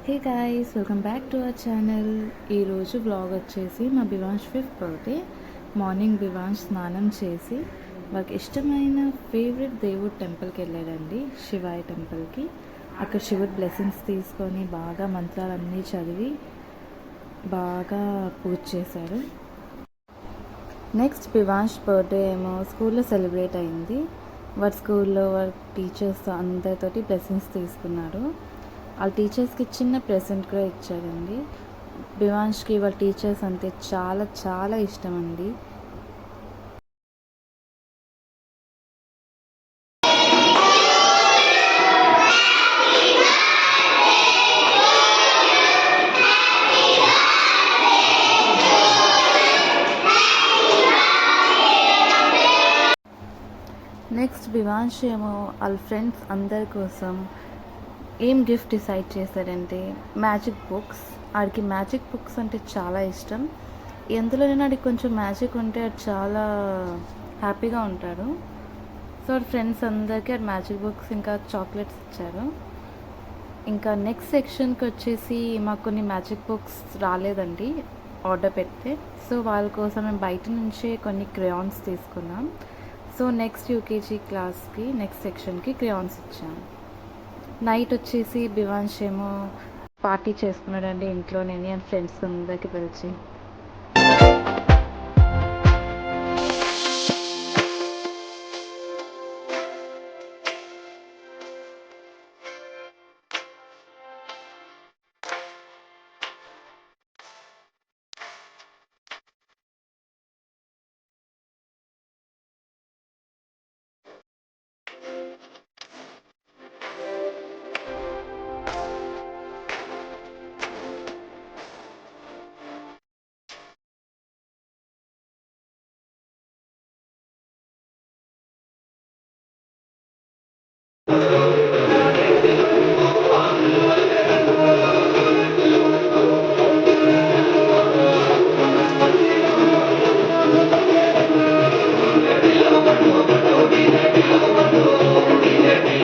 Hey guys, welcome back to our channel. ఈరోజు vlog వచ్చేసి మా బివాంష్ 5th బర్త్డే. మార్నింగ్ బివాంష్ స్నానం చేసి వాళ్ళకి ఇష్టమైన ఫేవరెట్ దేవుడు టెంపుల్కి వెళ్ళాడండి, శివాయ టెంపుల్కి. అక్కడ శివుడు బ్లెస్సింగ్స్ తీసుకొని బాగా మంత్రాలన్నీ చదివి బాగా పూజ చేశాడు. నెక్స్ట్ బివాంష్ బర్త్డే ఏమో స్కూల్లో సెలబ్రేట్ అయింది. వాడి స్కూల్లో వాడి టీచర్స్ అందరితోటి బ్లెస్సింగ్స్ తీసుకున్నాడు. వాళ్ళ టీచర్స్కి చిన్న ప్రెజెంట్ కూడా ఇచ్చారండి. బివాంష్కి వాళ్ళ టీచర్స్ అంటే చాలా చాలా ఇష్టం అండి. నెక్స్ట్ బివాంష్ ఏమో వాళ్ళ ఫ్రెండ్స్ అందరి కోసం ఏం గిఫ్ట్ డిసైడ్ చేశారంటే మ్యాజిక్ బుక్స్. ఆడికి మ్యాజిక్ బుక్స్ అంటే చాలా ఇష్టం. ఎందులోనైనా ఆడికి కొంచెం మ్యాజిక్ ఉంటే అది చాలా హ్యాపీగా ఉంటాడు. సో ఫ్రెండ్స్ అందరికీ ఆడు మ్యాజిక్ బుక్స్ ఇంకా చాక్లెట్స్ ఇచ్చారు. ఇంకా నెక్స్ట్ సెక్షన్కి వచ్చేసి మాకు కొన్ని మ్యాజిక్ బుక్స్ రాలేదండి ఆర్డర్ పెడితే. సో వాళ్ళ కోసం మేము బయట నుంచే కొన్ని క్రేయాన్స్ తీసుకున్నాం. సో నెక్స్ట్ యూకేజీ క్లాస్కి నెక్స్ట్ సెక్షన్కి క్రేయాన్స్ ఇచ్చాం. నైట్ వచ్చేసి బివాంష్ ఏమో పార్టీ చేసుకున్నాడండి ఇంట్లోనే ఫ్రెండ్స్ అందరికి పిలిచి.